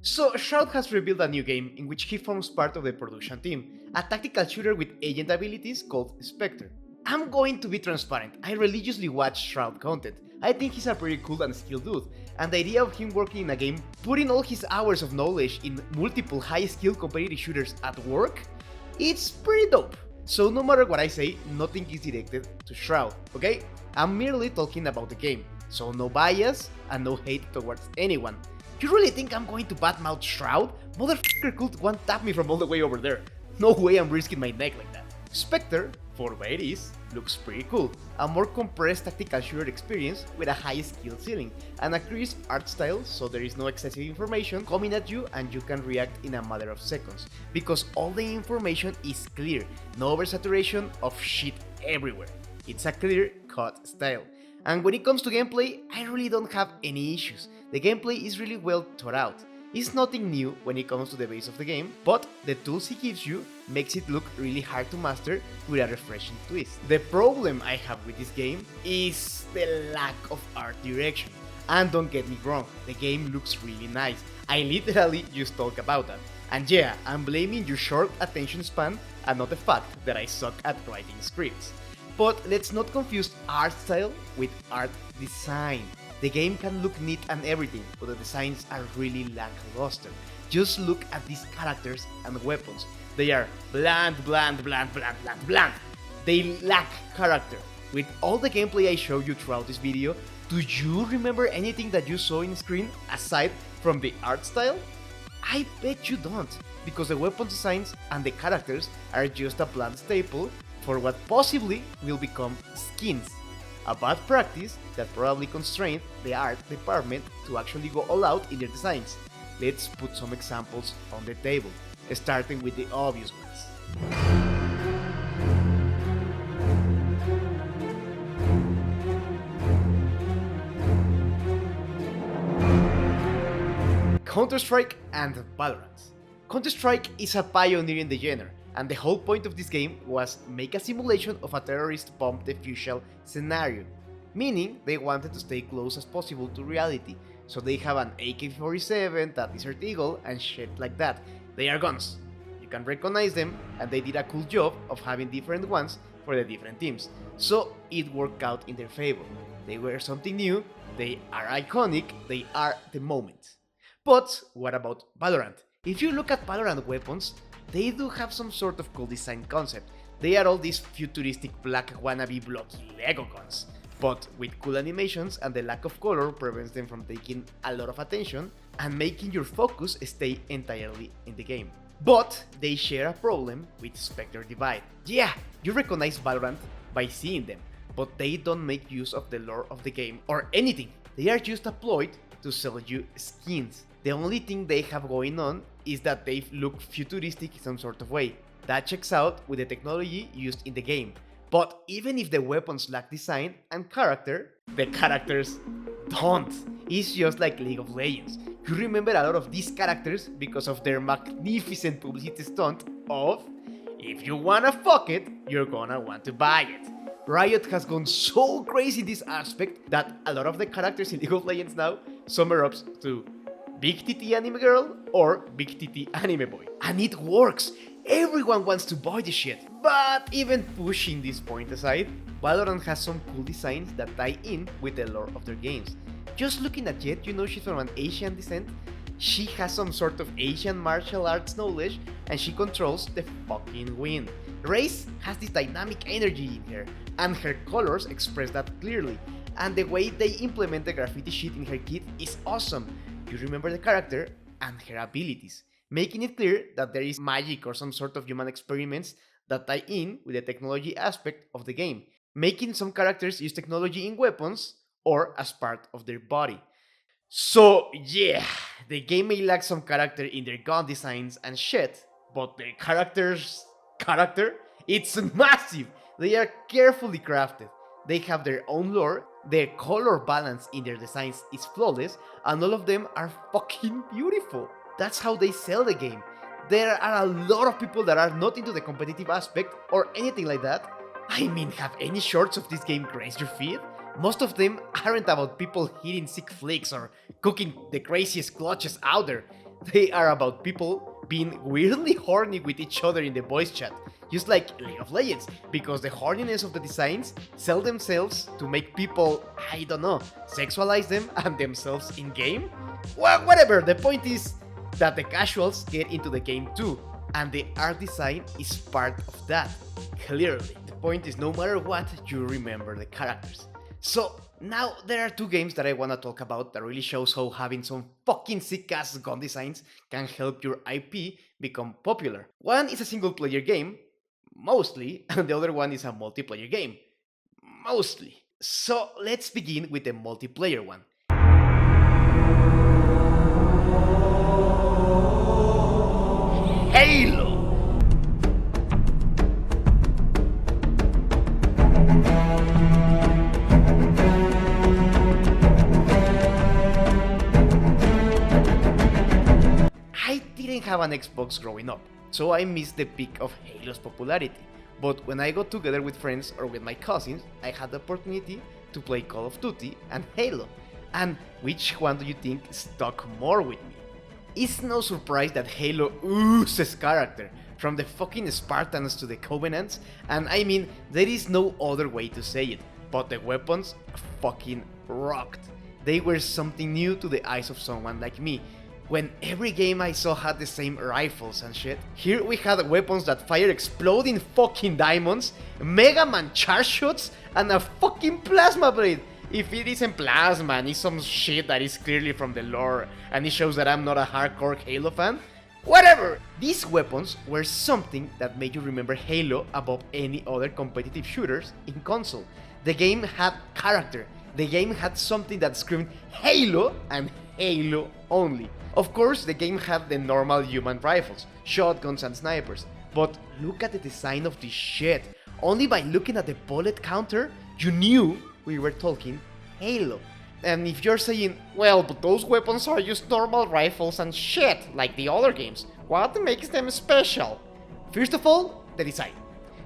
So, Shroud has revealed a new game in which he forms part of the production team, a tactical shooter with agent abilities called Spectre. I'm going to be transparent, I religiously watch Shroud content. I think he's a pretty cool and skilled dude, and the idea of him working in a game, putting all his hours of knowledge in multiple high-skilled competitive shooters at work, it's pretty dope. So no matter what I say, nothing is directed to Shroud, okay? I'm merely talking about the game, so no bias and no hate towards anyone. You really think I'm going to badmouth Shroud? Motherfucker could one-tap me from all the way over there. No way I'm risking my neck like that. Spectre, for what it is, looks pretty cool. A more compressed tactical shooter experience with a high skill ceiling and a crisp art style, so there is no excessive information coming at you and you can react in a matter of seconds. Because all the information is clear, no oversaturation of shit everywhere. It's a clear-cut style. And when it comes to gameplay, I really don't have any issues. The gameplay is really well thought out. It's nothing new when it comes to the base of the game, but the tools he gives you makes it look really hard to master with a refreshing twist. The problem I have with this game is the lack of art direction. And don't get me wrong, the game looks really nice. I literally just talk about that. And yeah, I'm blaming your short attention span and not the fact that I suck at writing scripts. But let's not confuse art style with art design. The game can look neat and everything, but the designs are really lackluster. Just look at these characters and weapons. They are bland. They lack character. With all the gameplay I showed you throughout this video, do you remember anything that you saw in screen aside from the art style? I bet you don't, because the weapon designs and the characters are just a bland staple for what possibly will become skins. A bad practice that probably constrained the art department to actually go all out in their designs. Let's put some examples on the table, starting with the obvious ones. Counter-Strike and Valorant. Counter-Strike is a pioneer in the genre, and the whole point of this game was make a simulation of a terrorist bomb defusal scenario, meaning they wanted to stay close as possible to reality, so they have an AK-47, a Desert Eagle, and shit like that. They are guns. You can recognize them, and they did a cool job of having different ones for the different teams, so it worked out in their favor. They were something new, they are iconic, they are the moment. But what about Valorant? If you look at Valorant weapons, they do have some sort of cool design concept. They are all these futuristic black wannabe blocky Lego guns, but with cool animations, and the lack of color prevents them from taking a lot of attention and making your focus stay entirely in the game. But they share a problem with Spectre Divide. Yeah, you recognize Valorant by seeing them, but they don't make use of the lore of the game or anything. They are just employed to sell you skins. The only thing they have going on is that they look futuristic in some sort of way. That checks out with the technology used in the game. But even if the weapons lack design and character, the characters don't. It's just like League of Legends. You remember a lot of these characters because of their magnificent publicity stunt of, if you wanna fuck it, you're gonna want to buy it. Riot has gone so crazy in this aspect that a lot of the characters in League of Legends now summer up to Big TT Anime Girl or Big TT Anime Boy. And it works! Everyone wants to buy the shit. But even pushing this point aside, Valorant has some cool designs that tie in with the lore of their games. Just looking at Jet, you know she's from an Asian descent. She has some sort of Asian martial arts knowledge and she controls the fucking wind. Raze has this dynamic energy in her, and her colors express that clearly. And the way they implement the graffiti shit in her kit is awesome. You remember the character and her abilities, making it clear that there is magic or some sort of human experiments that tie in with the technology aspect of the game, making some characters use technology in weapons or as part of their body. So yeah, the game may lack some character in their gun designs and shit, but their character, it's massive! They are carefully crafted. They have their own lore, their color balance in their designs is flawless, and all of them are fucking beautiful. That's how they sell the game. There are a lot of people that are not into the competitive aspect or anything like that. I mean, have any shorts of this game graced your feed? Most of them aren't about people hitting sick flicks or cooking the craziest clutches out there. They are about people being weirdly horny with each other in the voice chat, just like League of Legends, because the horniness of the designs sell themselves to make people, I don't know, sexualize them and themselves in game? Well, whatever, the point is that the casuals get into the game too, and the art design is part of that. Clearly, the point is no matter what, you remember the characters. So, now there are two games that I wanna talk about that really shows how having some fucking sick ass gun designs can help your IP become popular. One is a single player game, mostly, and the other one is a multiplayer game, mostly. So let's begin with the multiplayer one. Halo! I didn't have an Xbox growing up, so I missed the peak of Halo's popularity. But when I got together with friends or with my cousins, I had the opportunity to play Call of Duty and Halo. And which one do you think stuck more with me? It's no surprise that Halo oozes character, from the fucking Spartans to the Covenants, and I mean, there is no other way to say it, but the weapons fucking rocked. They were something new to the eyes of someone like me. When every game I saw had the same rifles and shit, here we had weapons that fire exploding fucking diamonds, Mega Man charge shots, and a fucking plasma blade. If it isn't plasma and it's some shit that is clearly from the lore and it shows that I'm not a hardcore Halo fan, whatever! These weapons were something that made you remember Halo above any other competitive shooters in console. The game had character, the game had something that screamed Halo and Halo only. Of course, the game had the normal human rifles, shotguns and snipers, but look at the design of this shit. Only by looking at the bullet counter, you knew we were talking Halo. And if you're saying, well, but those weapons are just normal rifles and shit, like the other games, what makes them special? First of all, the design.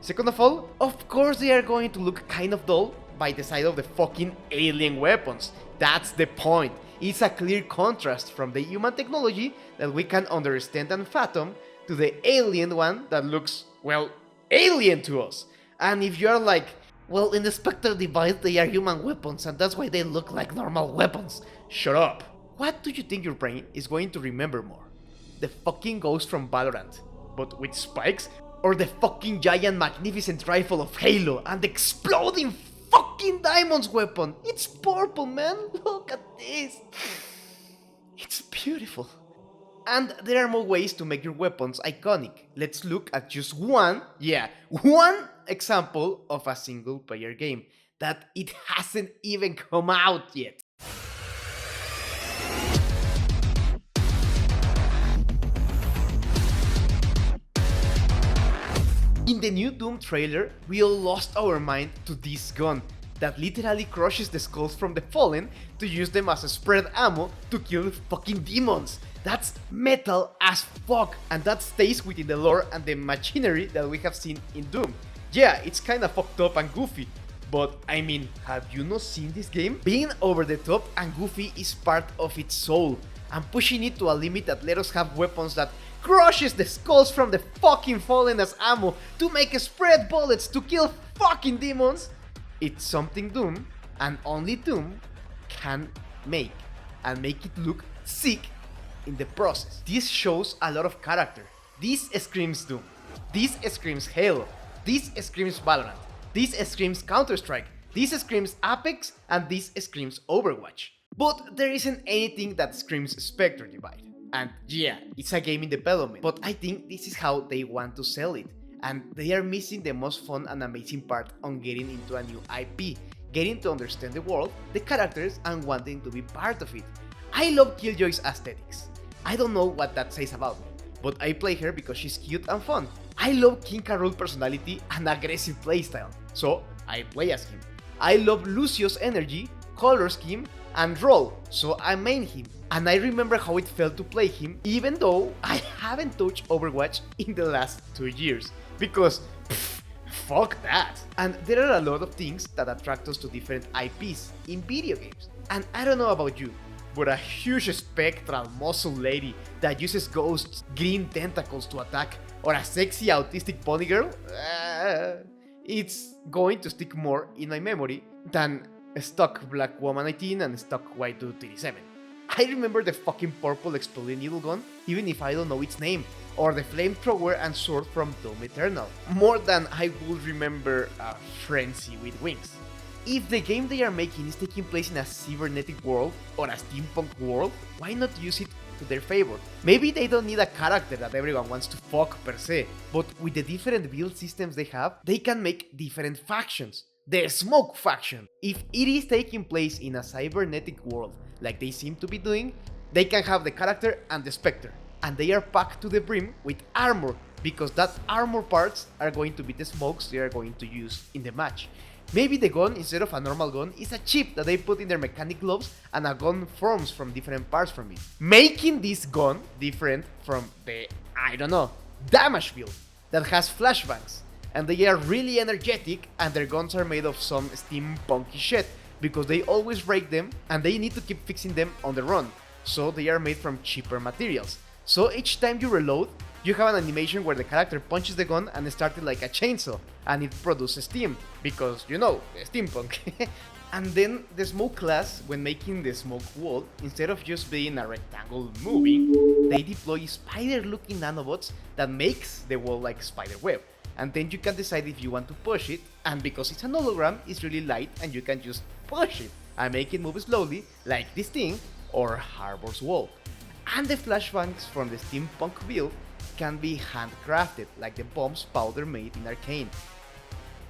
Second of all, of course they are going to look kind of dull by the side of the fucking alien weapons. That's the point. It's a clear contrast from the human technology that we can understand and fathom to the alien one that looks, well, alien to us. And if you're like, well, in the Spectre device they are human weapons and that's why they look like normal weapons, shut up. What do you think your brain is going to remember more? The fucking ghost from Valorant, but with spikes? Or the fucking giant magnificent rifle of Halo and the exploding fucking diamonds weapon? It's purple, man. Look at this. It's beautiful. And there are more ways to make your weapons iconic. Let's look at just one example of a single player game that it hasn't even come out yet. In the new Doom trailer, we all lost our mind to this gun that literally crushes the skulls from the fallen to use them as a spread ammo to kill fucking demons. That's metal as fuck, and that stays within the lore and the machinery that we have seen in Doom. Yeah, it's kinda fucked up and goofy, but I mean, have you not seen this game? Being over the top and goofy is part of its soul, and pushing it to a limit that let us have weapons that crushes the skulls from the fucking fallen as ammo to make spread bullets to kill fucking demons. It's something Doom, and only Doom, can make, and make it look sick in the process. This shows a lot of character. This screams Doom. This screams Halo. This screams Valorant. This screams Counter-Strike. This screams Apex, and this screams Overwatch. But there isn't anything that screams Spectre Divide. And yeah, it's a game in development, but I think this is how they want to sell it. And they are missing the most fun and amazing part on getting into a new IP, getting to understand the world, the characters, and wanting to be part of it. I love Killjoy's aesthetics. I don't know what that says about me, but I play her because she's cute and fun. I love King K. Rool's personality and aggressive playstyle, so I play as him. I love Lucio's energy, color scheme, and role, so I main him. And I remember how it felt to play him, even though I haven't touched Overwatch in the last 2 years. Because, fuck that. And there are a lot of things that attract us to different IPs in video games. And I don't know about you, but a huge spectral muscle lady that uses ghosts, green tentacles to attack, or a sexy autistic pony girl, it's going to stick more in my memory than stock black woman 19 and stock white dude 37. I remember the fucking purple exploding needle gun, even if I don't know its name, or the flamethrower and sword from Doom Eternal, more than I would remember a frenzy with wings. If the game they are making is taking place in a cybernetic world or a steampunk world, why not use it to their favor? Maybe they don't need a character that everyone wants to fuck per se, but with the different build systems they have, they can make different factions. The Smoke faction. If it is taking place in a cybernetic world, like they seem to be doing, they can have the character and the Spectre, and they are packed to the brim with armor, because that armor parts are going to be the smokes they are going to use in the match. Maybe the gun, instead of a normal gun, is a chip that they put in their mechanic gloves and a gun forms from different parts from it, making this gun different from the, I don't know, damage build that has flashbangs. And they are really energetic, and their guns are made of some steampunky shit, because they always break them and they need to keep fixing them on the run, so they are made from cheaper materials. So each time you reload, you have an animation where the character punches the gun and starts like a chainsaw, and it produces steam, because you know, steampunk. And then the smoke class, when making the smoke wall, instead of just being a rectangle moving, they deploy spider looking nanobots that makes the wall like spider web. And then you can decide if you want to push it, and because it's an hologram, it's really light and you can just push it and make it move slowly, like this thing, or Harbor's wall. And the flashbangs from the steampunk build can be handcrafted, like the bombs Powder made in Arcane.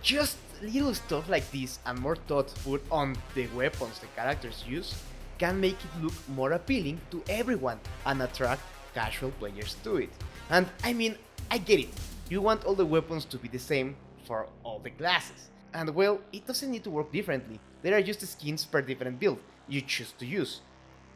Just little stuff like this and more thought put on the weapons the characters use can make it look more appealing to everyone and attract casual players to it. And I mean, I get it, you want all the weapons to be the same for all the classes. And well, it doesn't need to work differently, there are just skins per different build you choose to use.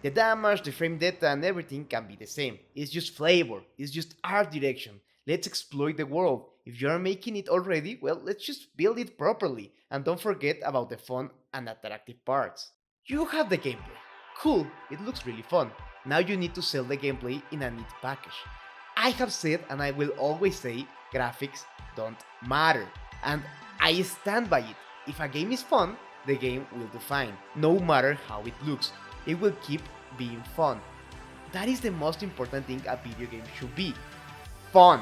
The damage, the frame data and everything can be the same, it's just flavor, it's just art direction. Let's exploit the world. If you are making it already, well, let's just build it properly, and don't forget about the fun and attractive parts. You have the gameplay. Cool, it looks really fun. Now you need to sell the gameplay in a neat package. I have said, and I will always say, graphics don't matter. And I stand by it. If a game is fun, the game will do fine. No matter how it looks, it will keep being fun. That is the most important thing a video game should be. Fun.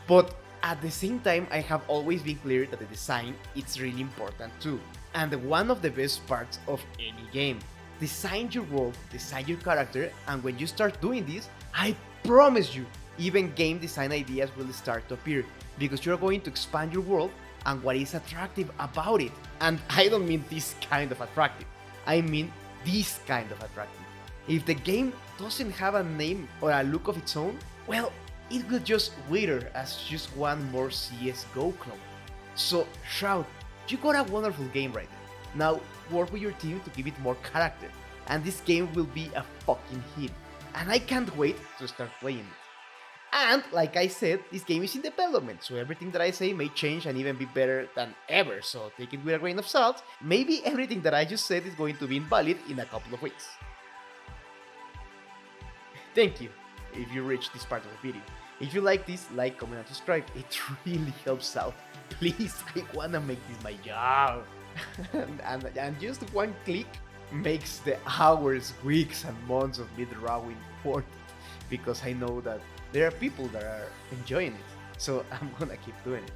But at the same time, I have always been clear that the design is really important too. And one of the best parts of any game. Design your world, design your character, and when you start doing this, I promise you, even game design ideas will start to appear, because you're going to expand your world and what is attractive about it. And I don't mean this kind of attractive, I mean this kind of attractive. If the game doesn't have a name or a look of its own, well, it will just wither as just one more CSGO clone. So Shroud, you got a wonderful game right now. Now work with your team to give it more character, and this game will be a fucking hit. And I can't wait to start playing it. And like I said, this game is in development, so everything that I say may change and even be better than ever, so take it with a grain of salt. Maybe everything that I just said is going to be invalid in a couple of weeks. Thank you if you reached this part of the video. If you like this, like, comment and subscribe, it really helps out. Please, I wanna make this my job. and just one click makes the hours, weeks and months of me drawing worth it, because I know that there are people that are enjoying it, so I'm gonna keep doing it.